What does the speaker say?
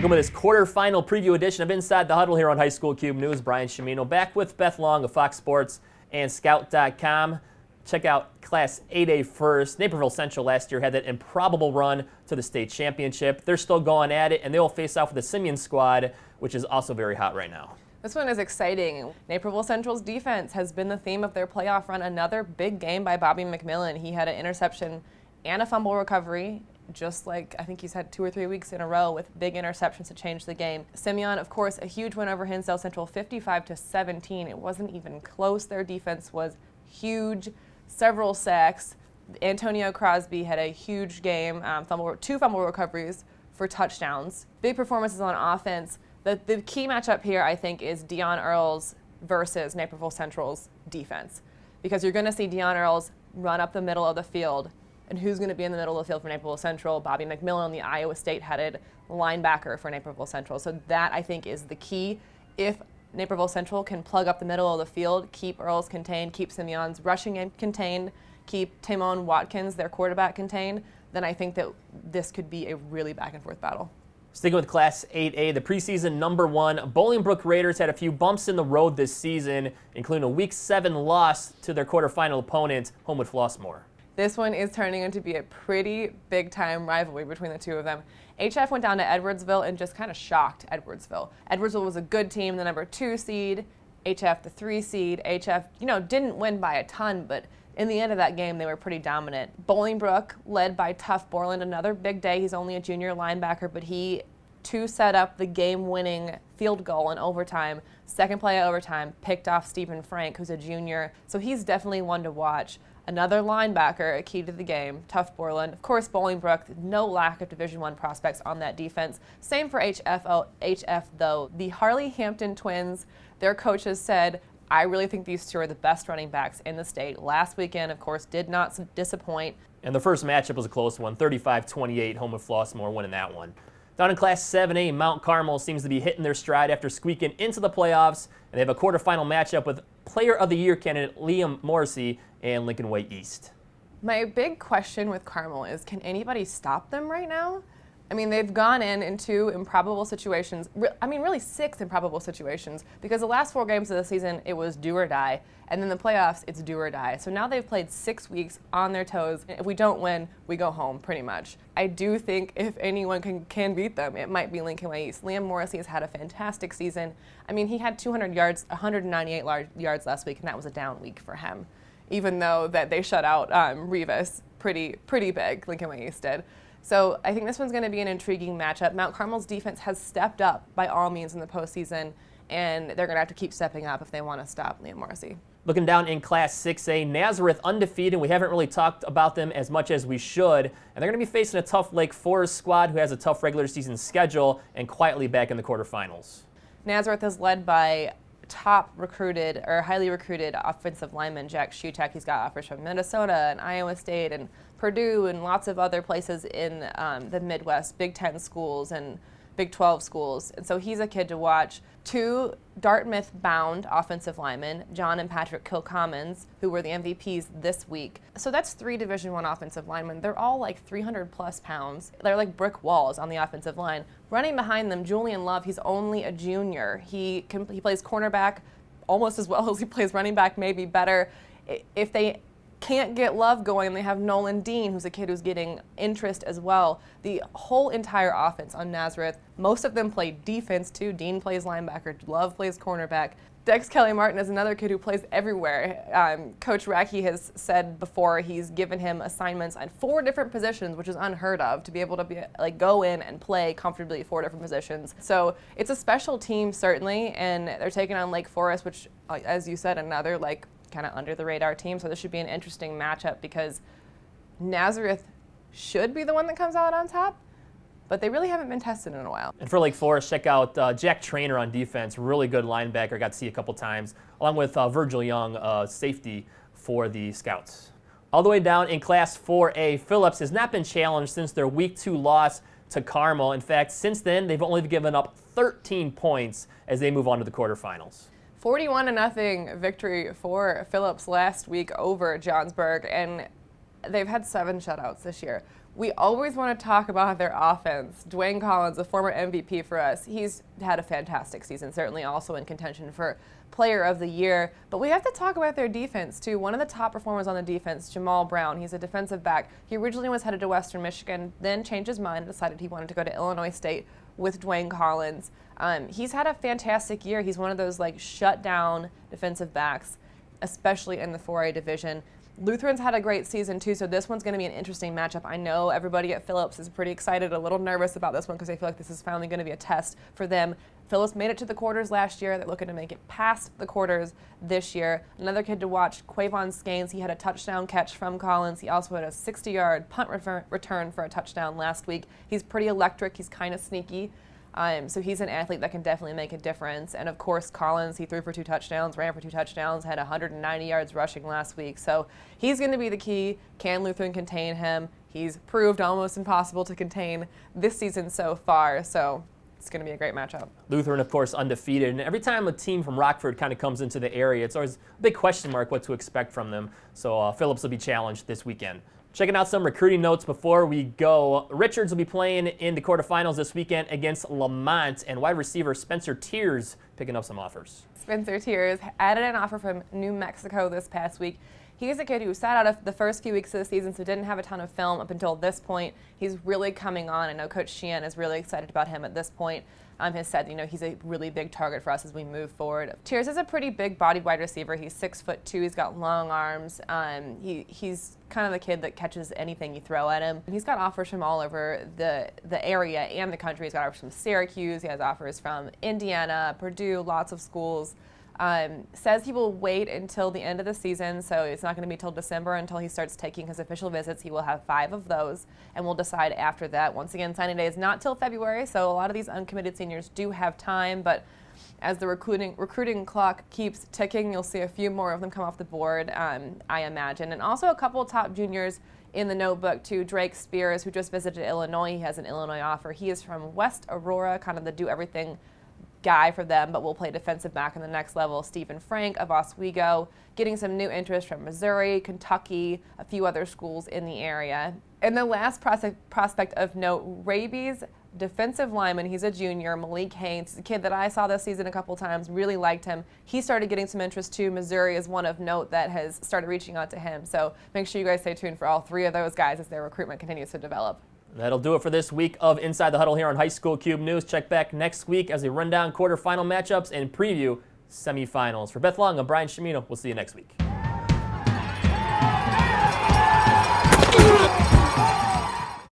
Welcome to this quarterfinal preview edition of Inside the Huddle here on High School Cube News. Brian Chimino back with Beth Long of Fox Sports and Scout.com. Check out Class 8A first. Naperville Central last year had that improbable run to the state championship. They're still going at it, and they will face off with the Simeon squad, which is also very hot right now. This one is exciting. Naperville Central's defense has been the theme of their playoff run. Another big game by Bobby McMillan. He had an interception and a fumble recovery, just like I think he's had 2 or 3 weeks in a row with big interceptions to change the game. Simeon, of course, a huge win over Hinsdale Central, 55-17. It wasn't even close. Their defense was huge. Several sacks. Antonio Crosby had a huge game, 2 fumble recoveries for touchdowns. Big performances on offense. The key matchup here, I think, is Dion Earls versus Naperville Central's defense, because you're going to see Dion Earls run up the middle of the field. And who's going to be in the middle of the field for Naperville Central? Bobby McMillan, the Iowa State-headed linebacker for Naperville Central. So that, I think, is the key. If Naperville Central can plug up the middle of the field, keep Earls contained, keep Simeon's rushing game contained, keep Timon Watkins, their quarterback, contained, then I think that this could be a really back-and-forth battle. Sticking with Class 8A, the preseason #1 Bolingbrook Raiders had a few bumps in the road this season, including a Week 7 loss to their quarterfinal opponent, Homewood Flossmoor. This one is turning into be a pretty big-time rivalry between the two of them. HF went down to Edwardsville and just kind of shocked Edwardsville. Edwardsville was a good team, the #2 seed. HF, the 3 seed. HF, didn't win by a ton, but in the end of that game, they were pretty dominant. Bolingbrook, led by Tough Borland, another big day. He's only a junior linebacker, but he, to set up the game-winning field goal in overtime, second play of overtime, picked off Stephen Frank, who's a junior. So he's definitely one to watch. Another linebacker, a key to the game, Tough Borland. Of course, Bolingbrook, no lack of Division I prospects on that defense. Same for HF, though. The Harley Hampton twins, their coaches said, I really think these two are the best running backs in the state. Last weekend, of course, did not disappoint. And the first matchup was a close one, 35-28, Homewood Flossmoor winning that one. Down in Class 7A, Mount Carmel seems to be hitting their stride after squeaking into the playoffs, and they have a quarterfinal matchup with Player of the Year candidate Liam Morrissey and Lincoln Way East. My big question with Carmel is, can anybody stop them right now? I mean, they've gone into improbable situations. Really 6 improbable situations, because the last 4 games of the season, it was do or die. And then the playoffs, it's do or die. So now they've played 6 weeks on their toes. If we don't win, we go home, pretty much. I do think if anyone can beat them, it might be Lincoln Way East. Liam Morrissey has had a fantastic season. I mean, he had 200 yards, 198 yards last week, and that was a down week for him, even though that they shut out Rivas pretty big, Lincoln Way East did. So I think this one's going to be an intriguing matchup. Mount Carmel's defense has stepped up by all means in the postseason, and they're going to have to keep stepping up if they want to stop Liam Morrissey. Looking down in Class 6A, Nazareth undefeated. We haven't really talked about them as much as we should, and they're going to be facing a tough Lake Forest squad who has a tough regular season schedule and quietly back in the quarterfinals. Nazareth is led by highly recruited offensive lineman Jack Shutek. He's got offers from Minnesota and Iowa State and Purdue and lots of other places in the Midwest, Big 10 schools and Big 12 schools. And so he's a kid to watch. 2 Dartmouth-bound offensive linemen, John and Patrick Kilcommons, who were the MVPs this week. So that's 3 Division I offensive linemen. They're all like 300-plus pounds. They're like brick walls on the offensive line. Running behind them, Julian Love, he's only a junior. He plays cornerback almost as well as he plays running back, maybe better. If they can't get Love going, they have Nolan Dean, who's a kid who's getting interest as well. The whole entire offense on Nazareth, most of them play defense too. Dean plays linebacker, Love plays cornerback. Dex Kelly Martin is another kid who plays everywhere. Coach Racky has said before he's given him assignments on 4 different positions, which is unheard of, to be able to go in and play comfortably 4 different positions. So it's a special team, certainly, and they're taking on Lake Forest, which, as you said, another kind of under the radar team. So this should be an interesting matchup, because Nazareth should be the one that comes out on top, but they really haven't been tested in a while. And for Lake Forest, check out Jack Trainer on defense, really good linebacker, got to see a couple times, along with Virgil Young, safety for the Scouts. All the way down in Class 4A, Phillips has not been challenged since their Week 2 loss to Carmel. In fact, since then, they've only given up 13 points as they move on to the quarterfinals. 41-0 victory for Phillips last week over Johnsburg, and they've had 7 shutouts this year. We always want to talk about their offense. Dwayne Collins, a former MVP for us, he's had a fantastic season, certainly also in contention for Player of the Year. But we have to talk about their defense, too. One of the top performers on the defense, Jamal Brown, he's a defensive back. He originally was headed to Western Michigan, then changed his mind and decided he wanted to go to Illinois State with Dwayne Collins. He's had a fantastic year. He's one of those shut-down defensive backs, especially in the 4A division. Lutheran's had a great season, too, so this one's going to be an interesting matchup. I know everybody at Phillips is pretty excited, a little nervous about this one because they feel like this is finally going to be a test for them. Phillips made it to the quarters last year. They're looking to make it past the quarters this year. Another kid to watch, Quavon Skanes. He had a touchdown catch from Collins. He also had a 60-yard punt return for a touchdown last week. He's pretty electric. He's kind of sneaky. So he's an athlete that can definitely make a difference. And, of course, Collins, he threw for 2 touchdowns, ran for 2 touchdowns, had 190 yards rushing last week. So he's going to be the key. Can Lutheran contain him? He's proved almost impossible to contain this season so far. So it's going to be a great matchup. Lutheran, of course, undefeated. And every time a team from Rockford kind of comes into the area, it's always a big question mark what to expect from them. So Phillips will be challenged this weekend. Checking out some recruiting notes before we go. Richards will be playing in the quarterfinals this weekend against Lamont, and wide receiver Spencer Tears picking up some offers. Spencer Tears added an offer from New Mexico this past week. He's a kid who sat out of the first few weeks of the season, so didn't have a ton of film up until this point. He's really coming on. I know Coach Sheehan is really excited about him at this point. Has said, he's a really big target for us as we move forward. Tears is a pretty big-bodied wide receiver. He's 6'2". He's got long arms. He's kind of the kid that catches anything you throw at him. He's got offers from all over the area and the country. He's got offers from Syracuse. He has offers from Indiana, Purdue, lots of schools. Says he will wait until the end of the season, so it's not going to be till December until he starts taking his official visits. He will have 5 of those, and we'll decide after that. Once again, signing day is not till February, so a lot of these uncommitted seniors do have time, but as the recruiting clock keeps ticking, you'll see a few more of them come off the board, I imagine. And also a couple top juniors in the notebook, too. Drake Spears, who just visited Illinois. He has an Illinois offer. He is from West Aurora, kind of the do-everything guy for them, but will play defensive back in the next level. Stephen Frank of Oswego, getting some new interest from Missouri, Kentucky, a few other schools in the area. And the last prospect of note, Raby's defensive lineman, he's a junior, Malik Haynes, a kid that I saw this season a couple times, really liked him. He started getting some interest too. Missouri is one of note that has started reaching out to him. So make sure you guys stay tuned for all 3 of those guys as their recruitment continues to develop. That'll do it for this week of Inside the Huddle here on High School Cube News. Check back next week as we run down quarterfinal matchups and preview semifinals. For Beth Long, I'm Brian Chimino. We'll see you next week.